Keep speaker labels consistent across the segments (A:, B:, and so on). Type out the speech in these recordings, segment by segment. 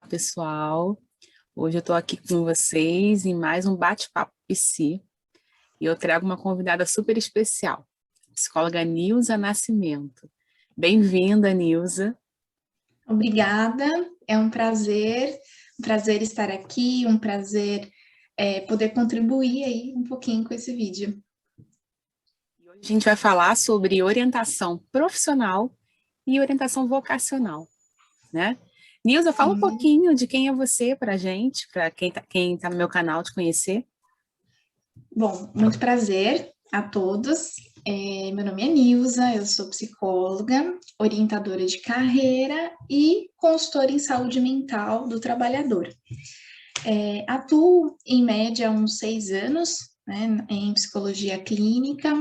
A: Pessoal, hoje eu estou aqui com vocês em mais um bate-papo psi e eu trago uma convidada super especial, a psicóloga Nilza Nascimento. Bem-vinda, Nilza.
B: Obrigada, é um prazer estar aqui, um prazer poder contribuir aí um pouquinho com esse vídeo.
A: E hoje a gente vai falar sobre orientação profissional e orientação vocacional, né? Nilza, fala um
B: Sim.
A: pouquinho de quem é você para a gente, para quem tá no meu canal te conhecer.
B: Bom, muito prazer a todos. Meu nome é Nilza, eu sou psicóloga, orientadora de carreira e consultora em saúde mental do trabalhador. Atuo, em média, há uns 6 anos, né, em psicologia clínica,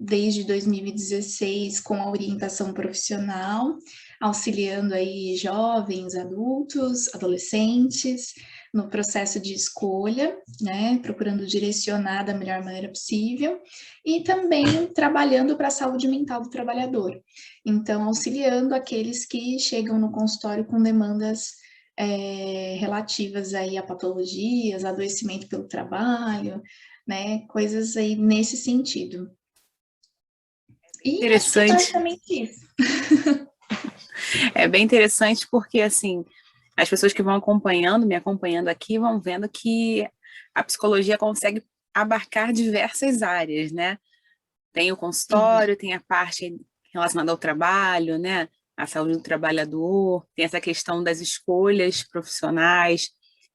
B: desde 2016 com a orientação profissional, auxiliando aí jovens, adultos, adolescentes, no processo de escolha, né, procurando direcionar da melhor maneira possível, e também trabalhando para a saúde mental do trabalhador. Então, auxiliando aqueles que chegam no consultório com demandas relativas aí a patologias, adoecimento pelo trabalho, né, coisas aí nesse sentido. E acho que é
A: Interessante.
B: basicamente isso.
A: É bem interessante porque, assim, as pessoas que vão acompanhando, me acompanhando aqui, vão vendo que a psicologia consegue abarcar diversas áreas, né? Tem o
B: Sim,
A: consultório, tem a parte relacionada ao trabalho, né? A saúde do trabalhador, tem essa questão das escolhas profissionais.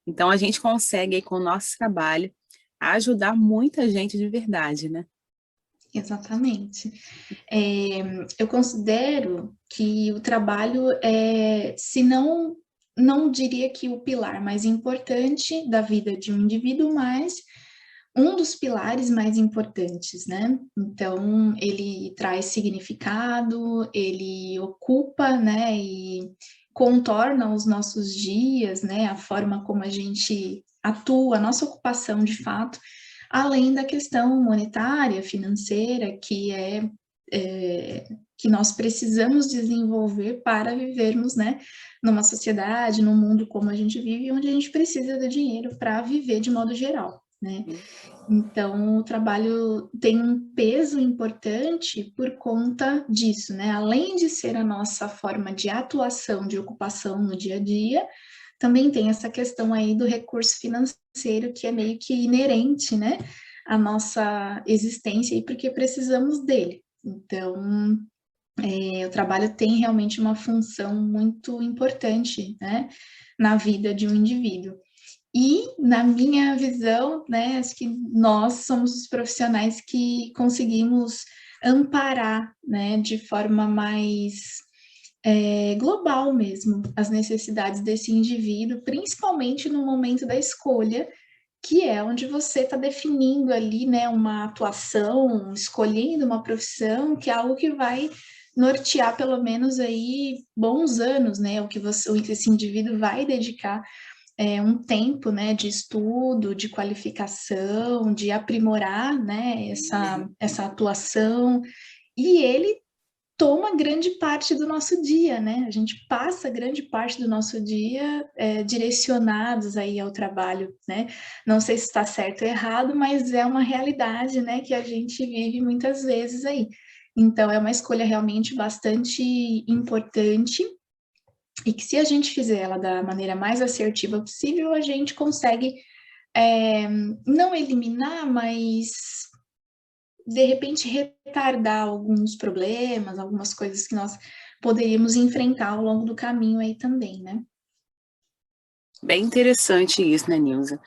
A: Então, a gente consegue, aí, com o nosso trabalho, ajudar muita gente de verdade, né?
B: exatamente. Eu considero que o trabalho se não diria que o pilar mais importante da vida de um indivíduo, mas um dos pilares mais importantes, né? Então, ele traz significado, ele ocupa, né, e contorna os nossos dias, né, a forma como a gente atua, a nossa ocupação de fato, além da questão monetária, financeira, que nós precisamos desenvolver para vivermos, né, numa sociedade, num mundo como a gente vive, onde a gente precisa do dinheiro para viver de modo geral, né? Então, o trabalho tem um peso importante por conta disso, né? Além de ser a nossa forma de atuação, de ocupação no dia a dia, também tem essa questão aí do recurso financeiro que é meio que inerente, né, à nossa existência e porque precisamos dele. Então, o trabalho tem realmente uma função muito importante, né, na vida de um indivíduo. E, na minha visão, né, acho que nós somos os profissionais que conseguimos amparar, né, de forma mais global mesmo, as necessidades desse indivíduo, principalmente no momento da escolha, que é onde você está definindo ali, né, uma atuação, escolhendo uma profissão, que é algo que vai nortear pelo menos aí bons anos, né, o que esse indivíduo vai dedicar um tempo, né, de estudo, de qualificação, de aprimorar, né, essa atuação, e ele toma grande parte do nosso dia, né? A gente passa grande parte do nosso dia direcionados aí ao trabalho, né? Não sei se está certo ou errado, mas é uma realidade, né, que a gente vive muitas vezes aí. Então, é uma escolha realmente bastante importante e que se a gente fizer ela da maneira mais assertiva possível, a gente consegue não eliminar, mas de repente retardar alguns problemas, algumas coisas que nós poderíamos enfrentar ao longo do caminho aí também, né?
A: Bem interessante isso, né, Nilza?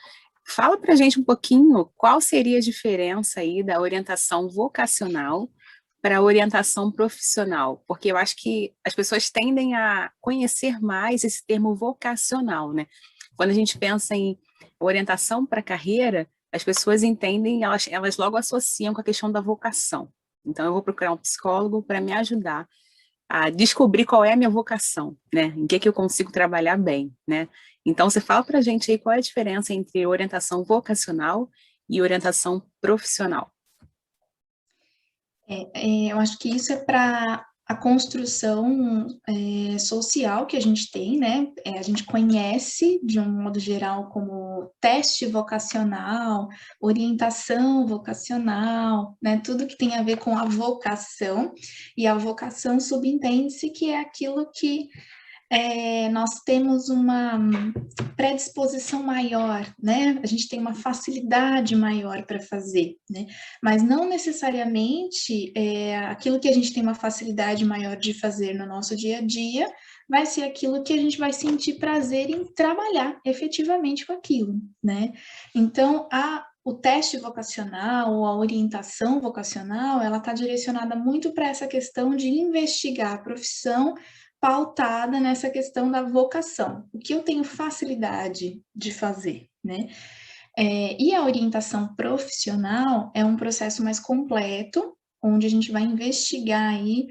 A: Fala para a gente um pouquinho qual seria a diferença aí da orientação vocacional para a orientação profissional, porque eu acho que as pessoas tendem a conhecer mais esse termo vocacional, né? Quando a gente pensa em orientação para carreira, as pessoas entendem, elas logo associam com a questão da vocação. Então, eu vou procurar um psicólogo para me ajudar a descobrir qual é a minha vocação, né? Em que eu consigo trabalhar bem, né? Então, você fala para a gente aí qual é a diferença entre orientação vocacional e orientação profissional.
B: Eu acho que isso é para a construção social que a gente tem, né? A gente conhece, de um modo geral, como teste vocacional, orientação vocacional, né? Tudo que tem a ver com a vocação, e a vocação subentende-se que é aquilo que nós temos uma predisposição maior, né? A gente tem uma facilidade maior para fazer, né? Mas não necessariamente aquilo que a gente tem uma facilidade maior de fazer no nosso dia a dia vai ser aquilo que a gente vai sentir prazer em trabalhar efetivamente com aquilo, né? Então, o teste vocacional ou a orientação vocacional, ela está direcionada muito para essa questão de investigar a profissão pautada nessa questão da vocação, o que eu tenho facilidade de fazer, né? E a orientação profissional é um processo mais completo, onde a gente vai investigar aí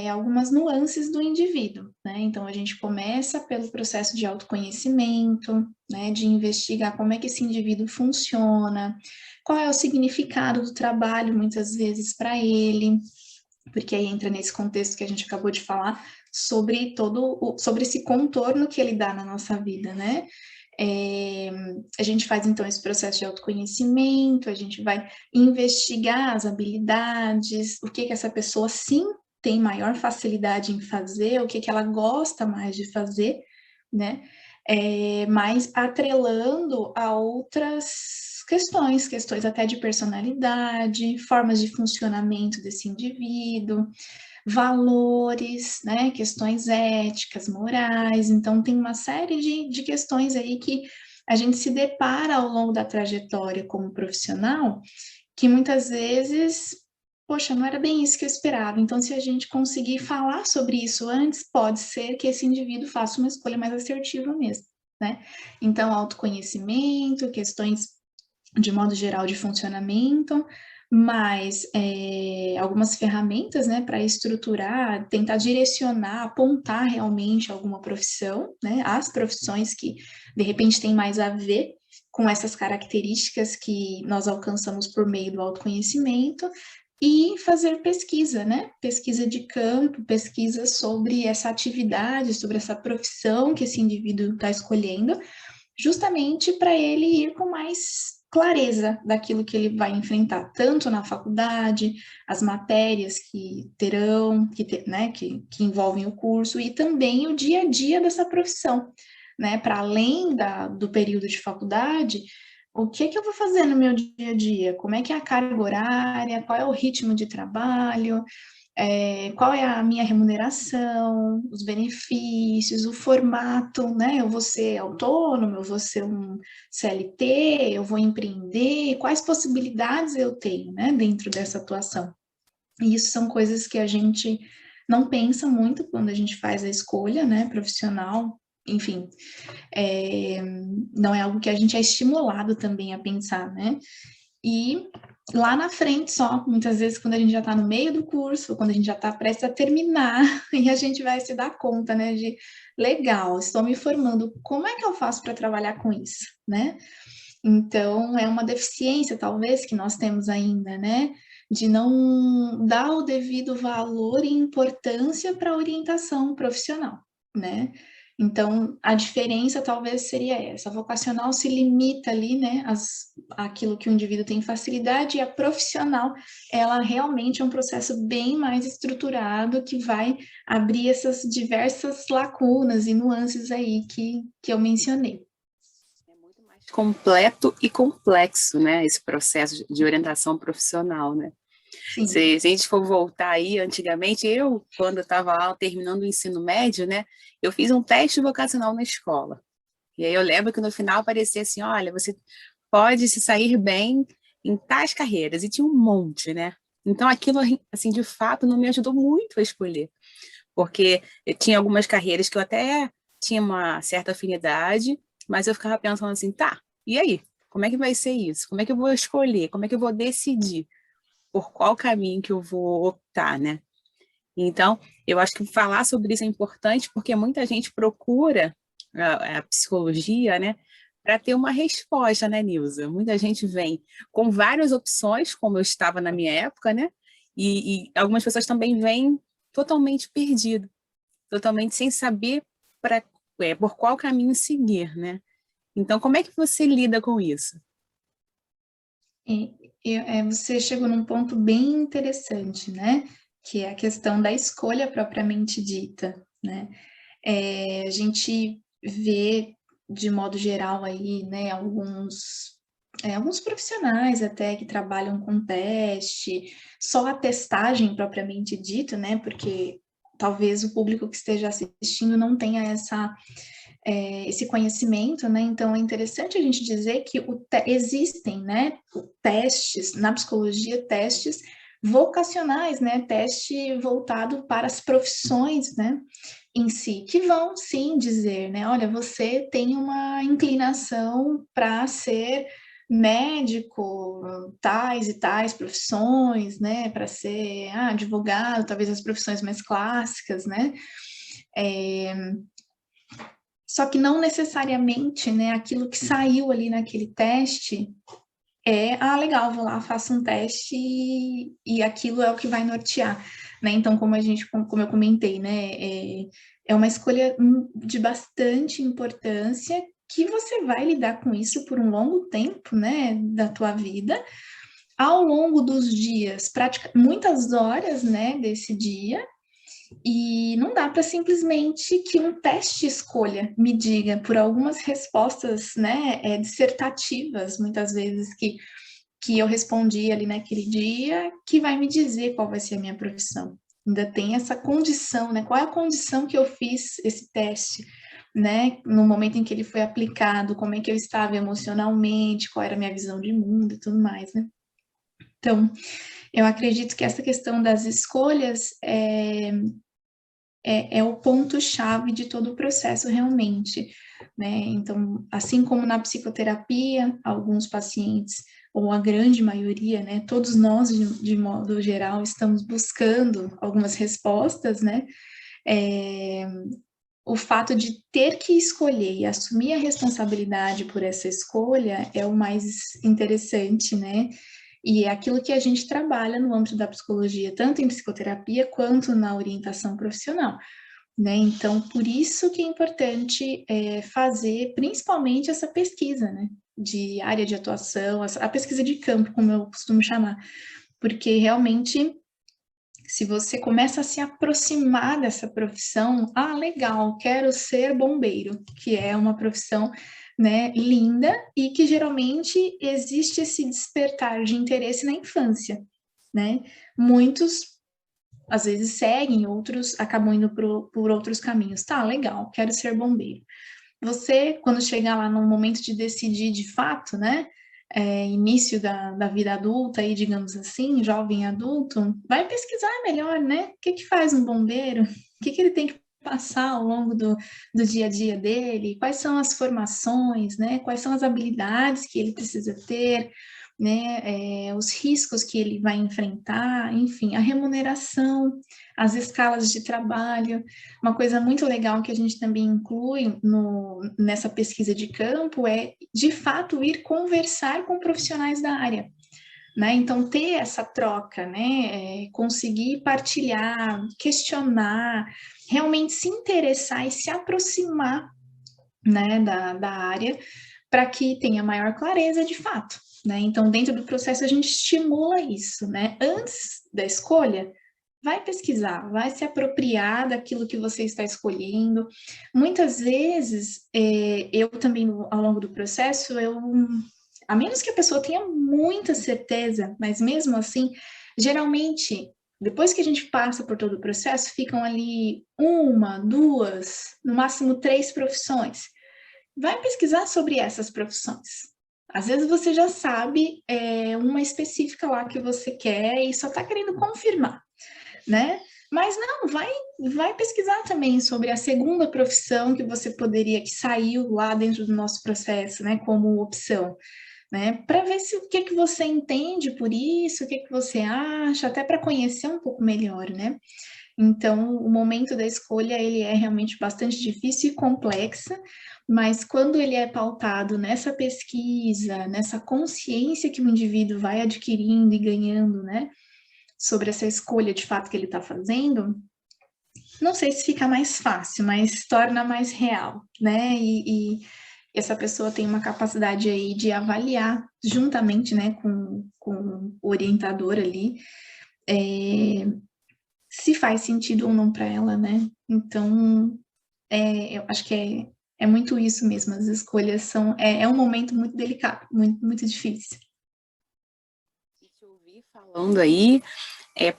B: algumas nuances do indivíduo, né? Então, a gente começa pelo processo de autoconhecimento, né? De investigar como é que esse indivíduo funciona, qual é o significado do trabalho, muitas vezes, para ele, porque aí entra nesse contexto que a gente acabou de falar, sobre sobre esse contorno que ele dá na nossa vida, né? A gente faz, então, esse processo de autoconhecimento, a gente vai investigar as habilidades, o que essa pessoa, sim, tem maior facilidade em fazer, o que ela gosta mais de fazer, né? Mas atrelando a outras questões até de personalidade, formas de funcionamento desse indivíduo, valores, né, questões éticas, morais. Então, tem uma série de questões aí que a gente se depara ao longo da trajetória como profissional, que muitas vezes, poxa, não era bem isso que eu esperava. Então, se a gente conseguir falar sobre isso antes, pode ser que esse indivíduo faça uma escolha mais assertiva mesmo, né? Então, autoconhecimento, questões de modo geral de funcionamento, mas algumas ferramentas, né, para estruturar, tentar direcionar, apontar realmente alguma profissão, né, as profissões que de repente têm mais a ver com essas características que nós alcançamos por meio do autoconhecimento, e fazer pesquisa, né? Pesquisa de campo, pesquisa sobre essa atividade, sobre essa profissão que esse indivíduo está escolhendo, justamente para ele ir com mais clareza daquilo que ele vai enfrentar, tanto na faculdade, as matérias que terão, né, que envolvem o curso, e também o dia a dia dessa profissão, né, para além do período de faculdade, o que eu vou fazer no meu dia a dia? Como é que é a carga horária? Qual é o ritmo de trabalho? Qual é a minha remuneração, os benefícios, o formato, né? Eu vou ser autônomo, eu vou ser um CLT, eu vou empreender, quais possibilidades eu tenho, né, dentro dessa atuação? E isso são coisas que a gente não pensa muito quando a gente faz a escolha, né, profissional, enfim, não é algo que a gente é estimulado também a pensar, né? E lá na frente só, muitas vezes quando a gente já está no meio do curso, quando a gente já está prestes a terminar, e a gente vai se dar conta, né, de legal, estou me formando, como é que eu faço para trabalhar com isso, né? Então, é uma deficiência, talvez, que nós temos ainda, né, de não dar o devido valor e importância para a orientação profissional, né? Então, a diferença talvez seria essa. A vocacional se limita ali, né, àquilo que o indivíduo tem facilidade, e a profissional, ela realmente é um processo bem mais estruturado, que vai abrir essas diversas lacunas e nuances aí que eu mencionei.
A: É muito mais completo e complexo, né, esse processo de orientação profissional, né? Se a gente for voltar aí, antigamente, quando eu estava lá terminando o ensino médio, né, eu fiz um teste vocacional na escola. E aí eu lembro que no final aparecia assim, olha, você pode se sair bem em tais carreiras, e tinha um monte, né? Então aquilo, assim, de fato, não me ajudou muito a escolher, porque eu tinha algumas carreiras que eu até tinha uma certa afinidade, mas eu ficava pensando assim, tá, e aí? Como é que vai ser isso? Como é que eu vou escolher? Como é que eu vou decidir por qual caminho que eu vou optar, né? Então, eu acho que falar sobre isso é importante, porque muita gente procura a psicologia, né, para ter uma resposta, né, Nilza? Muita gente vem com várias opções, como eu estava na minha época, né? E algumas pessoas também vêm totalmente perdido, totalmente sem saber por qual caminho seguir, né? Então, como é que você lida com isso?
B: Você chegou num ponto bem interessante, né? Que é a questão da escolha propriamente dita, né? A gente vê, de modo geral, aí, né, alguns profissionais até que trabalham com teste, só a testagem propriamente dita, né? Porque talvez o público que esteja assistindo não tenha esse conhecimento, né? Então é interessante a gente dizer que existem, né, testes na psicologia, testes vocacionais, né, teste voltado para as profissões, né, em si, que vão sim dizer, né, olha, você tem uma inclinação para ser médico, tais e tais profissões, né, para ser advogado, talvez as profissões mais clássicas, né, só que não necessariamente, né, aquilo que saiu ali naquele teste legal, vou lá, faço um teste e aquilo é o que vai nortear, né? Então, como eu comentei, né, é uma escolha de bastante importância que você vai lidar com isso por um longo tempo, né, da tua vida, ao longo dos dias, muitas horas, né, desse dia, e não dá para simplesmente que um teste escolha me diga por algumas respostas, né, dissertativas, muitas vezes que eu respondi ali naquele dia, que vai me dizer qual vai ser a minha profissão. Ainda tem essa condição, né? Qual é a condição que eu fiz esse teste, né? No momento em que ele foi aplicado, como é que eu estava emocionalmente, qual era a minha visão de mundo e tudo mais, né? Então, eu acredito que essa questão das escolhas é o ponto-chave de todo o processo realmente, né? Então, assim como na psicoterapia, alguns pacientes, ou a grande maioria, né? Todos nós, de modo geral, estamos buscando algumas respostas, né? O fato de ter que escolher e assumir a responsabilidade por essa escolha é o mais interessante, né? E é aquilo que a gente trabalha no âmbito da psicologia, tanto em psicoterapia quanto na orientação profissional, né? Então, por isso que é importante fazer principalmente essa pesquisa, né? De área de atuação, a pesquisa de campo, como eu costumo chamar, porque realmente, se você começa a se aproximar dessa profissão, legal, quero ser bombeiro, que é uma profissão, né, linda e que geralmente existe esse despertar de interesse na infância, né? Muitos às vezes seguem, outros acabam indo por outros caminhos. Tá, legal, quero ser bombeiro. Você, quando chegar lá no momento de decidir de fato, né, início da vida adulta, aí, digamos assim, jovem adulto, vai pesquisar melhor, né? O que faz um bombeiro? O que ele tem que passar ao longo do dia a dia dele? Quais são as formações, né? Quais são as habilidades que ele precisa ter? Né, os riscos que ele vai enfrentar, enfim, a remuneração, as escalas de trabalho. Uma coisa muito legal que a gente também inclui nessa pesquisa de campo é, de fato, ir conversar com profissionais da área. Né? Então, ter essa troca, né? Conseguir partilhar, questionar, realmente se interessar e se aproximar, né, da área, para que tenha maior clareza de fato. Né? Então, dentro do processo, a gente estimula isso. Né? Antes da escolha, vai pesquisar, vai se apropriar daquilo que você está escolhendo. Muitas vezes, eu também, ao longo do processo, a menos que a pessoa tenha muita certeza, mas mesmo assim, geralmente, depois que a gente passa por todo o processo, ficam ali uma, duas, no máximo 3 profissões. Vai pesquisar sobre essas profissões. Às vezes você já sabe uma específica lá que você quer e só está querendo confirmar, né? Mas não, vai pesquisar também sobre a segunda profissão que você que saiu lá dentro do nosso processo, né, como opção, né? Para ver o que você entende por isso, o que você acha, até para conhecer um pouco melhor, né? Então, o momento da escolha, ele é realmente bastante difícil e complexo, mas quando ele é pautado nessa pesquisa, nessa consciência que o indivíduo vai adquirindo e ganhando, né, sobre essa escolha de fato que ele está fazendo, não sei se fica mais fácil, mas torna mais real, né? E essa pessoa tem uma capacidade aí de avaliar juntamente, né, com o orientador ali, se faz sentido ou não para ela, né? Então, eu acho que é muito isso mesmo, as escolhas são, é um momento muito delicado, muito, muito difícil.
A: E te ouvir falando aí,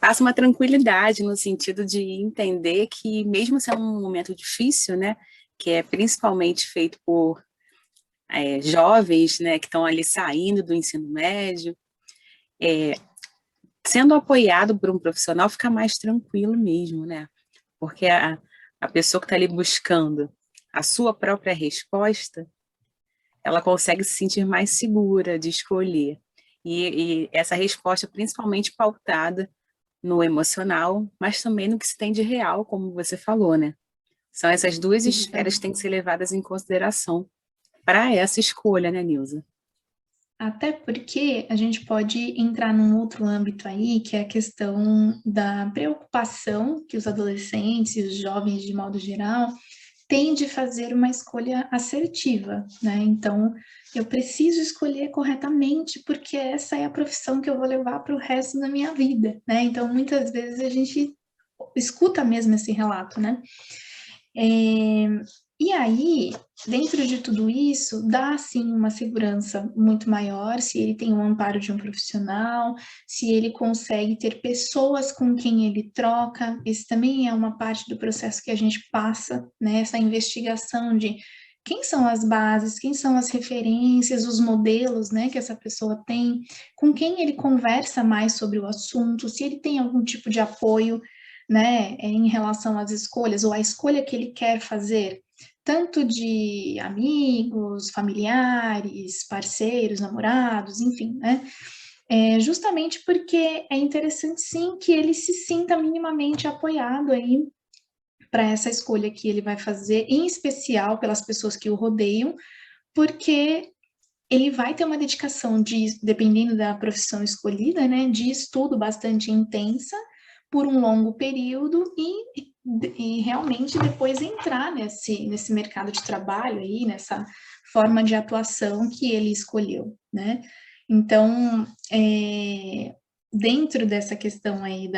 A: passa uma tranquilidade no sentido de entender que mesmo sendo um momento difícil, né, que é principalmente feito por jovens, né, que estão ali saindo do ensino médio, sendo apoiado por um profissional fica mais tranquilo mesmo, né, porque a pessoa que está ali buscando a sua própria resposta, ela consegue se sentir mais segura de escolher. E essa resposta principalmente pautada no emocional, mas também no que se tem de real, como você falou, né? São essas duas esferas que têm que ser levadas em consideração para essa escolha, né, Nilza?
B: Até porque a gente pode entrar num outro âmbito aí, que é a questão da preocupação que os adolescentes e os jovens, de modo geral, têm de fazer uma escolha assertiva, né? Então, eu preciso escolher corretamente, porque essa é a profissão que eu vou levar para o resto da minha vida, né? Então, muitas vezes a gente escuta mesmo esse relato, né? E aí, dentro de tudo isso, dá sim uma segurança muito maior se ele tem o amparo de um profissional, se ele consegue ter pessoas com quem ele troca. Isso também é uma parte do processo que a gente passa, né? Essa investigação de quem são as bases, quem são as referências, os modelos, né, que essa pessoa tem, com quem ele conversa mais sobre o assunto, se ele tem algum tipo de apoio, né, em relação às escolhas ou à escolha que ele quer fazer, tanto de amigos, familiares, parceiros, namorados, enfim, né? Justamente porque é interessante sim que ele se sinta minimamente apoiado aí para essa escolha que ele vai fazer, em especial pelas pessoas que o rodeiam, porque ele vai ter uma dedicação de, dependendo da profissão escolhida, né, de estudo bastante intensa por um longo período e realmente depois entrar nesse mercado de trabalho aí, nessa forma de atuação que ele escolheu, né? Então, dentro dessa questão aí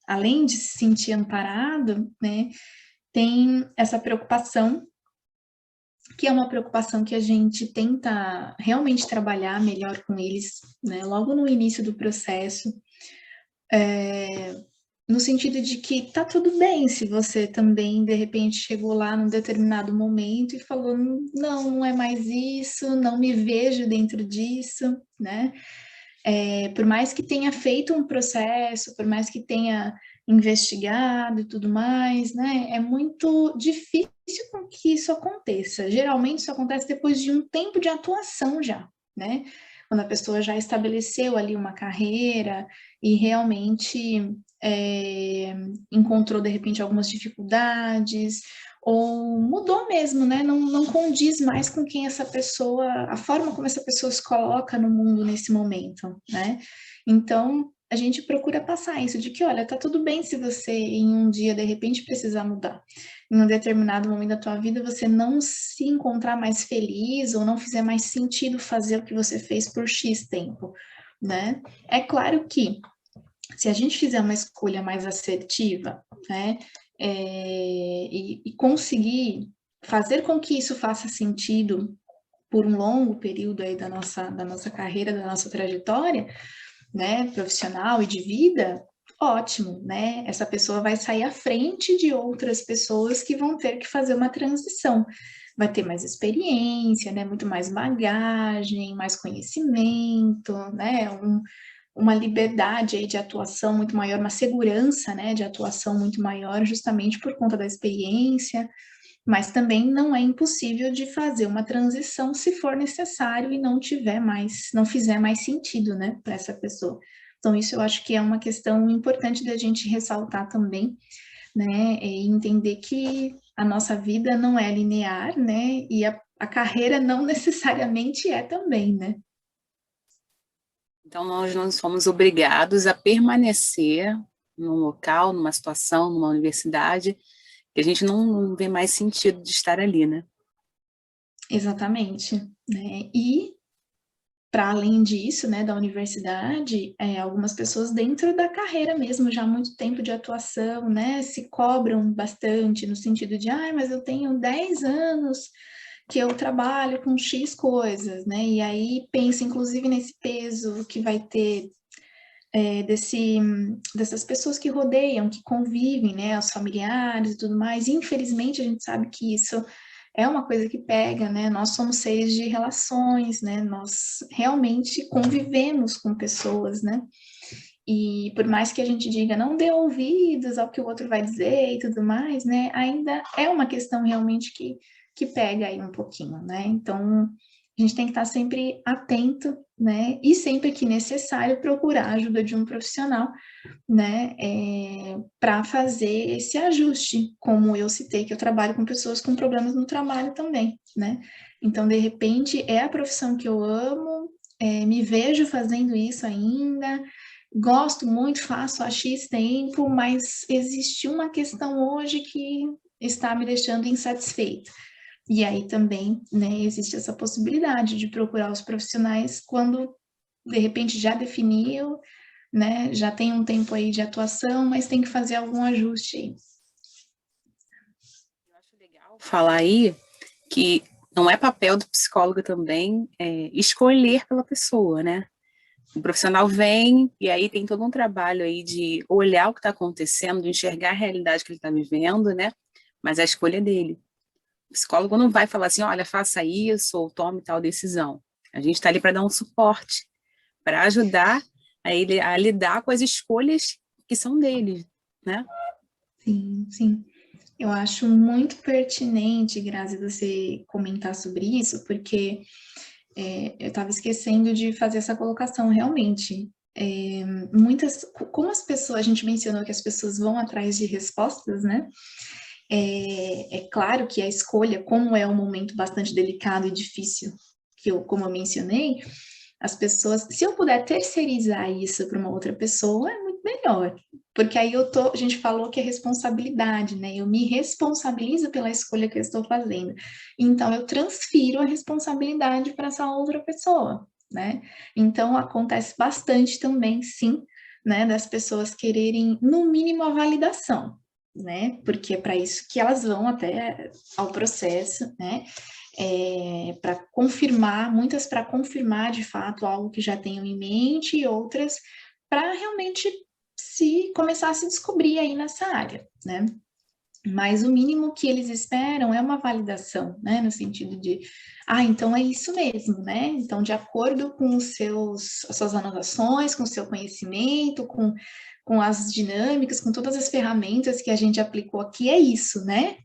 B: além de se sentir amparado, né, tem essa preocupação, que é uma preocupação que a gente tenta realmente trabalhar melhor com eles, né, logo no início do processo, no sentido de que tá tudo bem se você também, de repente, chegou lá num determinado momento e falou, não, não é mais isso, não me vejo dentro disso, né? Por mais que tenha feito um processo, por mais que tenha investigado e tudo mais, né? É muito difícil com que isso aconteça. Geralmente isso acontece depois de um tempo de atuação já, né? Quando a pessoa já estabeleceu ali uma carreira e realmente encontrou de repente algumas dificuldades ou mudou mesmo, né? Não condiz mais com quem essa pessoa, a forma como essa pessoa se coloca no mundo nesse momento, né? Então, a gente procura passar isso de que, olha, tá tudo bem se você em um dia de repente precisar mudar. Em um determinado momento da tua vida você não se encontrar mais feliz ou não fizer mais sentido fazer o que você fez por X tempo, né? É claro que se a gente fizer uma escolha mais assertiva, né, e conseguir fazer com que isso faça sentido por um longo período aí da nossa carreira, da nossa trajetória, né, profissional e de vida, ótimo, né? Essa pessoa vai sair à frente de outras pessoas que vão ter que fazer uma transição. Vai ter mais experiência, né? Muito mais bagagem, mais conhecimento, né? Uma liberdade aí de atuação muito maior, uma segurança, né, de atuação muito maior, justamente por conta da experiência, mas também não é impossível de fazer uma transição se for necessário e não fizer mais sentido, né, para essa pessoa. Então, isso eu acho que é uma questão importante da gente ressaltar também, né, e entender que a nossa vida não é linear, né, e a carreira não necessariamente é também, né.
A: Então, nós não somos obrigados a permanecer num local, numa situação, numa universidade, que a gente não vê mais sentido de estar ali, né?
B: Exatamente, né? E para além disso, né, da universidade, algumas pessoas dentro da carreira mesmo, já há muito tempo de atuação, né, se cobram bastante no sentido de, mas eu tenho 10 anos que eu trabalho com X coisas, né, e aí pensa inclusive nesse peso que vai ter dessas pessoas que rodeiam, que convivem, né, os familiares e tudo mais. Infelizmente, a gente sabe que isso é uma coisa que pega, né? Nós somos seres de relações, né? Nós realmente convivemos com pessoas, né? E por mais que a gente diga não dê ouvidos ao que o outro vai dizer e tudo mais, né? Ainda é uma questão realmente que pega aí um pouquinho, né? Então, a gente tem que estar sempre atento, né? E sempre que necessário procurar a ajuda de um profissional, né? Para fazer esse ajuste, como eu citei, que eu trabalho com pessoas com problemas no trabalho também, né? Então, de repente, é a profissão que eu amo, me vejo fazendo isso ainda, gosto muito, faço há X tempo, mas existe uma questão hoje que está me deixando insatisfeita. E aí também, né, existe essa possibilidade de procurar os profissionais quando, de repente, já definiu, né, já tem um tempo aí de atuação, mas tem que fazer algum ajuste aí.
A: Eu acho legal falar aí que não é papel do psicólogo também escolher pela pessoa, né? O profissional vem e aí tem todo um trabalho aí de olhar o que está acontecendo, de enxergar a realidade que ele está vivendo, né? Mas a escolha é dele. O psicólogo não vai falar assim, olha, faça isso ou tome tal decisão. A gente está ali para dar um suporte, para ajudar a ele a lidar com as escolhas que são dele, né?
B: Sim, sim. Eu acho muito pertinente, Grazi, você comentar sobre isso, porque eu estava esquecendo de fazer essa colocação, realmente. Como as pessoas, a gente mencionou que as pessoas vão atrás de respostas, né? É claro que a escolha, como é um momento bastante delicado e difícil, como eu mencionei, as pessoas, se eu puder terceirizar isso para uma outra pessoa, é muito melhor. Porque aí a gente falou que é responsabilidade, né? Eu me responsabilizo pela escolha que eu estou fazendo. Então, eu transfiro a responsabilidade para essa outra pessoa, né? Então, acontece bastante também, sim, né? Das pessoas quererem, no mínimo, a validação, né? Porque é para isso que elas vão até ao processo, né? Para confirmar, muitas para confirmar de fato algo que já tenham em mente e outras para realmente se começar a se descobrir aí nessa área, né? Mas o mínimo que eles esperam é uma validação, né? No sentido de, então é isso mesmo, né? Então, de acordo com as suas anotações, com o seu conhecimento, com as dinâmicas, com todas as ferramentas que a gente aplicou aqui, é isso, né?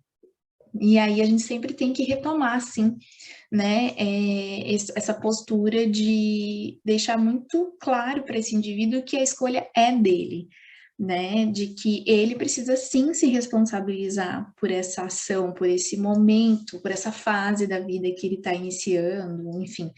B: E aí a gente sempre tem que retomar, assim, né, essa postura de deixar muito claro para esse indivíduo que a escolha é dele, né, de que ele precisa sim se responsabilizar por essa ação, por esse momento, por essa fase da vida que ele está iniciando, enfim,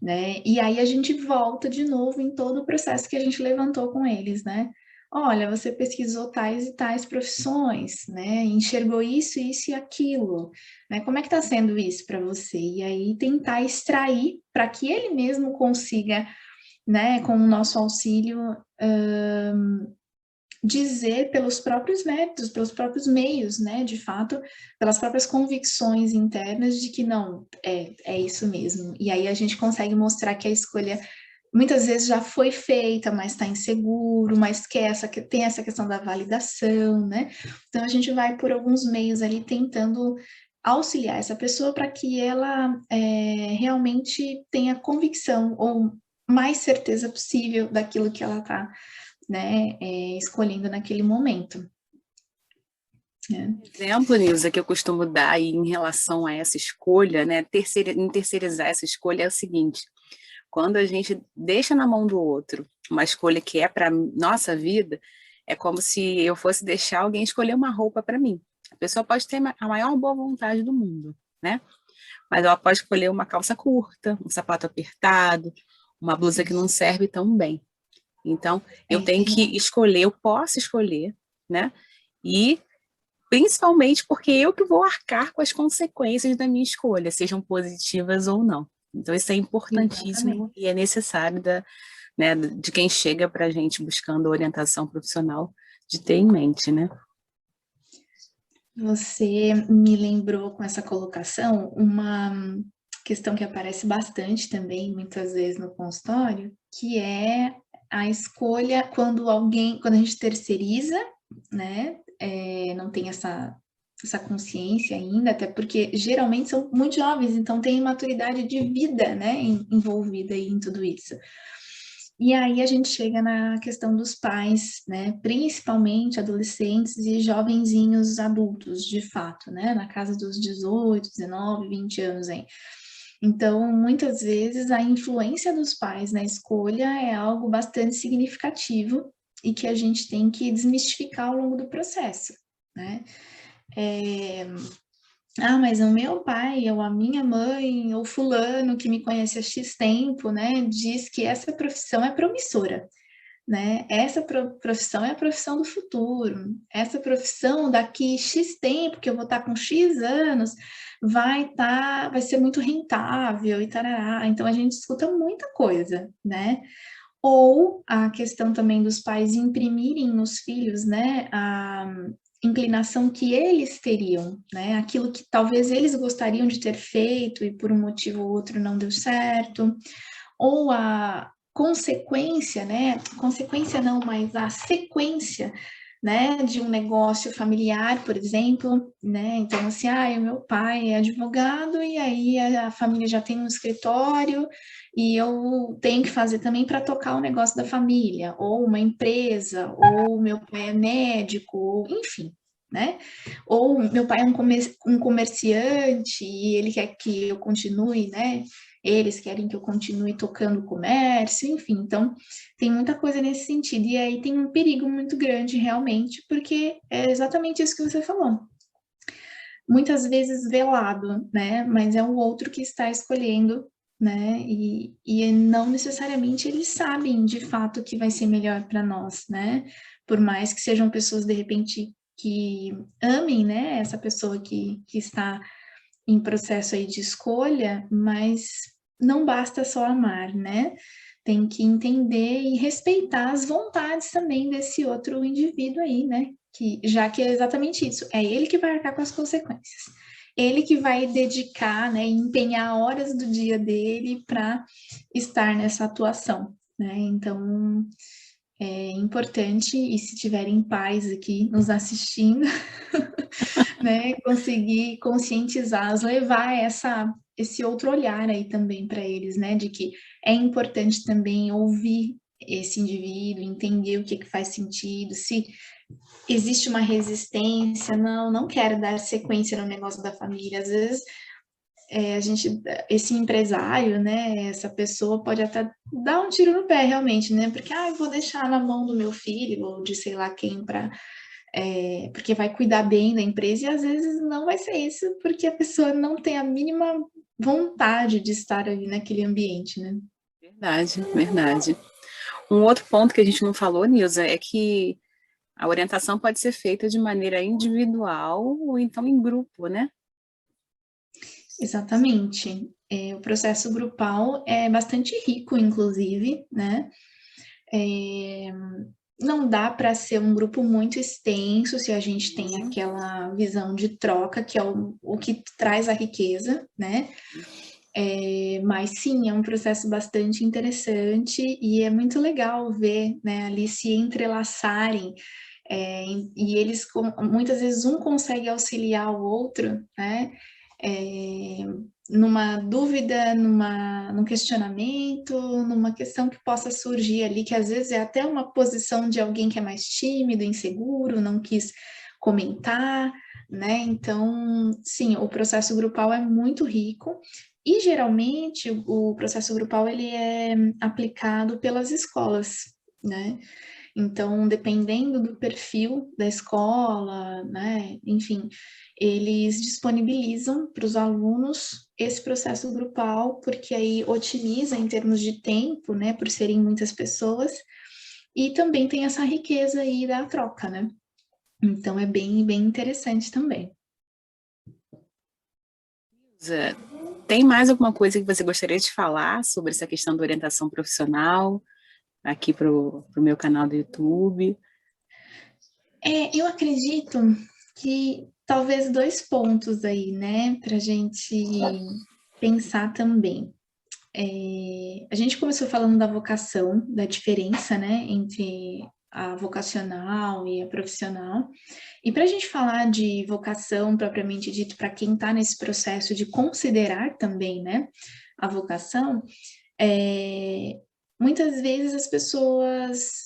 B: né, e aí a gente volta de novo em todo o processo que a gente levantou com eles, né, olha, você pesquisou tais e tais profissões, né? Enxergou isso, isso e aquilo, né? Como é que está sendo isso para você? E aí tentar extrair para que ele mesmo consiga, né, com o nosso auxílio, dizer pelos próprios métodos, pelos próprios meios, né, de fato, pelas próprias convicções internas de que não, é isso mesmo. E aí a gente consegue mostrar que a escolha muitas vezes já foi feita, mas está inseguro, mas tem essa questão da validação, né? Então a gente vai por alguns meios ali tentando auxiliar essa pessoa para que ela realmente tenha convicção ou mais certeza possível daquilo que ela está, né, escolhendo naquele momento.
A: Exemplo, Nilza, que eu costumo dar aí em relação a essa escolha, né, terceirizar essa escolha é o seguinte: quando a gente deixa na mão do outro uma escolha que é para nossa vida, é como se eu fosse deixar alguém escolher uma roupa para mim. A pessoa pode ter a maior boa vontade do mundo, né? Mas ela pode escolher uma calça curta, um sapato apertado, uma blusa que não serve tão bem. Então, eu tenho que escolher, eu posso escolher, né? E principalmente porque eu que vou arcar com as consequências da minha escolha, sejam positivas ou não. Então, isso é importantíssimo
B: Exatamente.
A: e é necessário né, de quem chega para a gente buscando orientação profissional de ter em mente, né?
B: Você me lembrou com essa colocação uma questão que aparece bastante também, muitas vezes no consultório, que é a escolha quando a gente terceiriza, né? Não tem essa consciência ainda, até porque geralmente são muito jovens, então tem maturidade de vida, né, envolvida aí em tudo isso. E aí a gente chega na questão dos pais, né, principalmente adolescentes e jovenzinhos adultos, de fato, né, na casa dos 18, 19, 20 anos aí. Então, muitas vezes a influência dos pais na escolha é algo bastante significativo e que a gente tem que desmistificar ao longo do processo, né? Mas o meu pai, ou a minha mãe, ou fulano que me conhece há X tempo, né, diz que essa profissão é promissora, né? Essa profissão é a profissão do futuro. Essa profissão daqui X tempo, que eu vou estar com X anos, vai ser muito rentável e tarará. Então a gente escuta muita coisa, né? Ou a questão também dos pais imprimirem nos filhos, né, a inclinação que eles teriam, né, aquilo que talvez eles gostariam de ter feito e por um motivo ou outro não deu certo, ou a consequência, né, consequência não, mas a sequência, né, de um negócio familiar, por exemplo, né, então assim, o meu pai é advogado e aí a família já tem um escritório e eu tenho que fazer também para tocar o negócio da família, ou uma empresa, ou meu pai é médico, ou, enfim, né? Ou meu pai é um comerciante e ele quer que eu continue, né? Eles querem que eu continue tocando o comércio, enfim. Então, tem muita coisa nesse sentido. E aí tem um perigo muito grande, realmente, porque é exatamente isso que você falou. Muitas vezes velado, né? Mas é o outro que está escolhendo, né? E não necessariamente eles sabem de fato o que vai ser melhor para nós, né? Por mais que sejam pessoas, de repente, que amem, né? Essa pessoa que está em processo aí de escolha, mas não basta só amar, né? Tem que entender e respeitar as vontades também desse outro indivíduo aí, né? Já que é exatamente isso, é ele que vai arcar com as consequências. Ele que vai dedicar, né, empenhar horas do dia dele para estar nessa atuação, né? Então, é importante, e se tiverem pais aqui nos assistindo, né, conseguir conscientizá-los, levar esse outro olhar aí também para eles, né, de que é importante também ouvir esse indivíduo, entender o que faz sentido, se existe uma resistência, não quero dar sequência no negócio da família, às vezes esse empresário, né, essa pessoa pode até dar um tiro no pé realmente, né, porque, eu vou deixar na mão do meu filho, ou de sei lá quem, porque vai cuidar bem da empresa, e às vezes não vai ser isso, porque a pessoa não tem a mínima vontade de estar ali naquele ambiente, né?
A: Verdade, verdade. Um outro ponto que a gente não falou, Nilza, é que a orientação pode ser feita de maneira individual ou então em grupo, né?
B: Exatamente. O processo grupal é bastante rico, inclusive, né? Não dá para ser um grupo muito extenso se a gente tem aquela visão de troca, que é o que traz a riqueza, né? Mas sim, é um processo bastante interessante e é muito legal ver, né, ali se entrelaçarem, e eles muitas vezes um consegue auxiliar o outro, né? Numa dúvida, num questionamento, numa questão que possa surgir ali, que às vezes é até uma posição de alguém que é mais tímido, inseguro, não quis comentar, né? Então, sim, o processo grupal é muito rico e geralmente o processo grupal ele é aplicado pelas escolas, né? Então, dependendo do perfil da escola, né, enfim, eles disponibilizam para os alunos esse processo grupal, porque aí otimiza em termos de tempo, né, por serem muitas pessoas, e também tem essa riqueza aí da troca, né? Então, é bem, bem interessante também.
A: Tem mais alguma coisa que você gostaria de falar sobre essa questão da orientação profissional aqui para o meu canal do YouTube?
B: Eu acredito que talvez 2 pontos aí, né, para a gente pensar também. A gente começou falando da vocação, da diferença, né, entre a vocacional e a profissional. E para a gente falar de vocação propriamente dito, para quem está nesse processo de considerar também, né, a vocação, muitas vezes as pessoas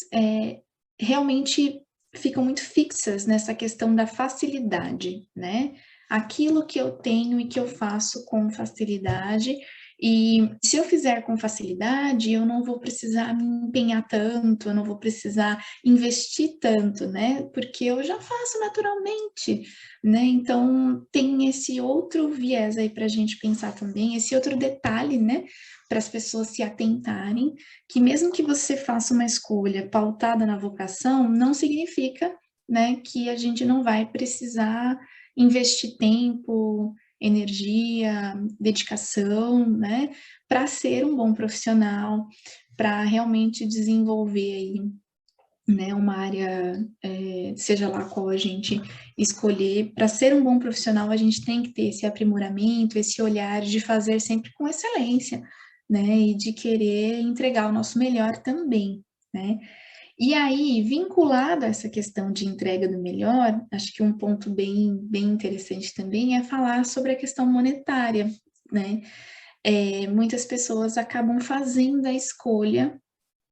B: realmente ficam muito fixas nessa questão da facilidade, né? Aquilo que eu tenho e que eu faço com facilidade, e se eu fizer com facilidade, eu não vou precisar me empenhar tanto, eu não vou precisar investir tanto, né? Porque eu já faço naturalmente, né? Então, tem esse outro viés aí para a gente pensar também, esse outro detalhe, né? Para as pessoas se atentarem, que mesmo que você faça uma escolha pautada na vocação, não significa, né, que a gente não vai precisar investir tempo, energia, dedicação, né, para ser um bom profissional, para realmente desenvolver aí, né, uma área, seja lá qual a gente escolher. Para ser um bom profissional, a gente tem que ter esse aprimoramento, esse olhar de fazer sempre com excelência, né, e de querer entregar o nosso melhor também, né. E aí, vinculado a essa questão de entrega do melhor, acho que um ponto bem, bem interessante também é falar sobre a questão monetária, né. Muitas pessoas acabam fazendo a escolha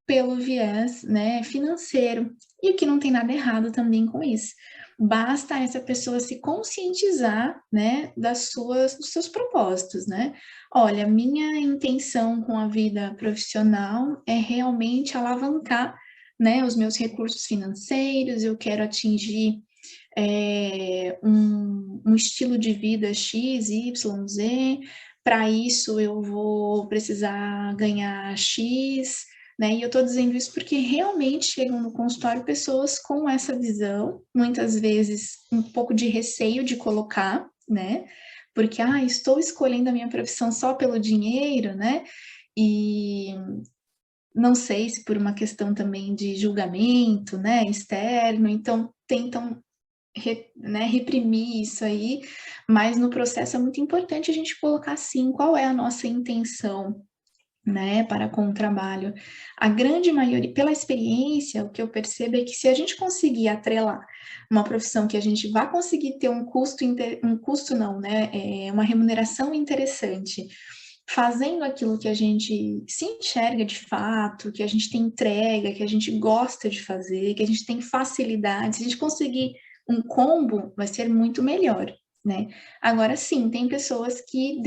B: pelo viés, né, financeiro, e o que não tem nada errado também com isso. Basta essa pessoa se conscientizar, né, dos seus propósitos, né. Olha, minha intenção com a vida profissional é realmente alavancar, né, os meus recursos financeiros, eu quero atingir um estilo de vida X, Y, Z, para isso eu vou precisar ganhar X, né? E eu estou dizendo isso porque realmente chegam no consultório pessoas com essa visão, muitas vezes um pouco de receio de colocar, né? Porque, estou escolhendo a minha profissão só pelo dinheiro, né? E não sei se por uma questão também de julgamento, né, externo, então tentam né, reprimir isso aí, mas no processo é muito importante a gente colocar assim, qual é a nossa intenção, né, para com o trabalho. A grande maioria, pela experiência, o que eu percebo é que se a gente conseguir atrelar uma profissão que a gente vai conseguir ter um custo não, né, uma remuneração interessante, fazendo aquilo que a gente se enxerga de fato, que a gente tem entrega, que a gente gosta de fazer, que a gente tem facilidade, se a gente conseguir um combo, vai ser muito melhor, né? Agora sim, tem pessoas que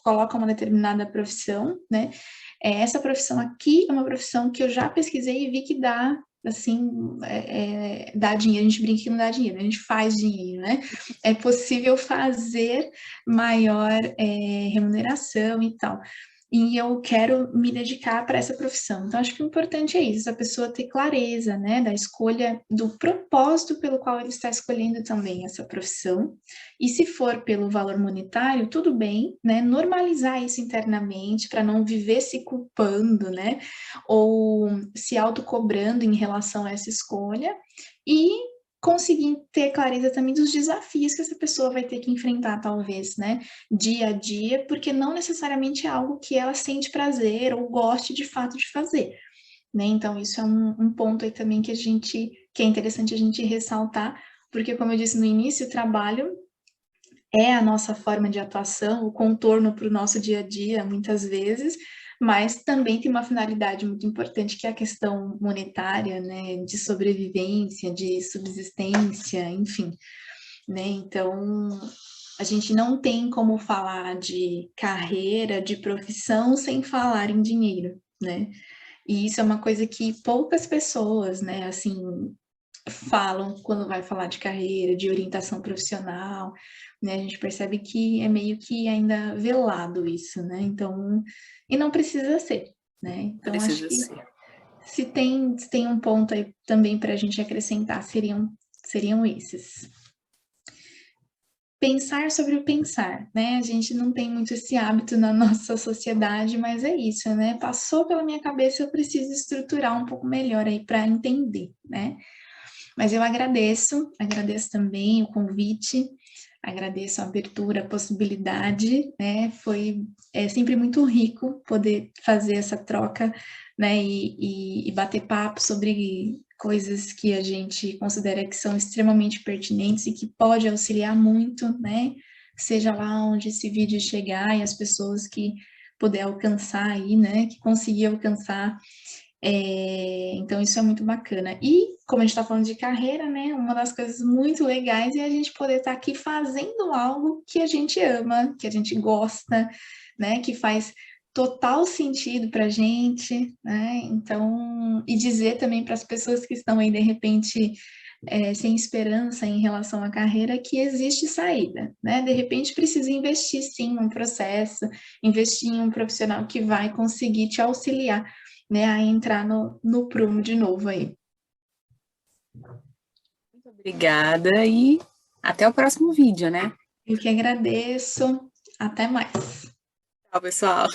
B: colocam uma determinada profissão, né? Essa profissão aqui é uma profissão que eu já pesquisei e vi que dá, assim, dá dinheiro. A gente brinca que não dá dinheiro, a gente faz dinheiro, né? É possível fazer maior remuneração e tal. E eu quero me dedicar para essa profissão. Então, acho que o importante é isso, a pessoa ter clareza, né, da escolha, do propósito pelo qual ele está escolhendo também essa profissão. E se for pelo valor monetário, tudo bem, né, normalizar isso internamente para não viver se culpando, né, ou se autocobrando em relação a essa escolha. E conseguir ter clareza também dos desafios que essa pessoa vai ter que enfrentar, talvez, né, dia a dia, porque não necessariamente é algo que ela sente prazer ou goste de fato de fazer, né? Então, isso é um ponto aí também que é interessante a gente ressaltar, porque, como eu disse no início, o trabalho é a nossa forma de atuação, o contorno para o nosso dia a dia, muitas vezes, mas também tem uma finalidade muito importante, que é a questão monetária, né, de sobrevivência, de subsistência, enfim, né? Então, a gente não tem como falar de carreira, de profissão, sem falar em dinheiro, né? E isso é uma coisa que poucas pessoas, né, assim, falam quando vai falar de carreira, de orientação profissional, né? A gente percebe que é meio que ainda velado isso, né? Então, e não precisa ser, né? Então, acho
A: Precisa
B: que
A: ser.
B: se tem um ponto aí também para a gente acrescentar, seriam esses. Pensar sobre o pensar, né? A gente não tem muito esse hábito na nossa sociedade, mas é isso, né? Passou pela minha cabeça, eu preciso estruturar um pouco melhor aí para entender, né? Mas eu agradeço também o convite, agradeço a abertura, a possibilidade, né? É sempre muito rico poder fazer essa troca, né? E bater papo sobre coisas que a gente considera que são extremamente pertinentes e que pode auxiliar muito, né? Seja lá onde esse vídeo chegar e as pessoas que puder alcançar aí, né? Que conseguir alcançar. Então, isso é muito bacana. E, como a gente está falando de carreira, né? Uma das coisas muito legais é a gente poder estar aqui fazendo algo que a gente ama, que a gente gosta, né? Que faz total sentido para a gente, né? Então, e dizer também para as pessoas que estão aí, de repente, sem esperança em relação à carreira, que existe saída, né? De repente, precisa investir, sim, num processo, investir em um profissional que vai conseguir te auxiliar, né, a entrar no prumo de novo aí.
A: Muito obrigada e até o próximo vídeo, né?
B: Eu que agradeço. Até mais.
A: Tchau, pessoal.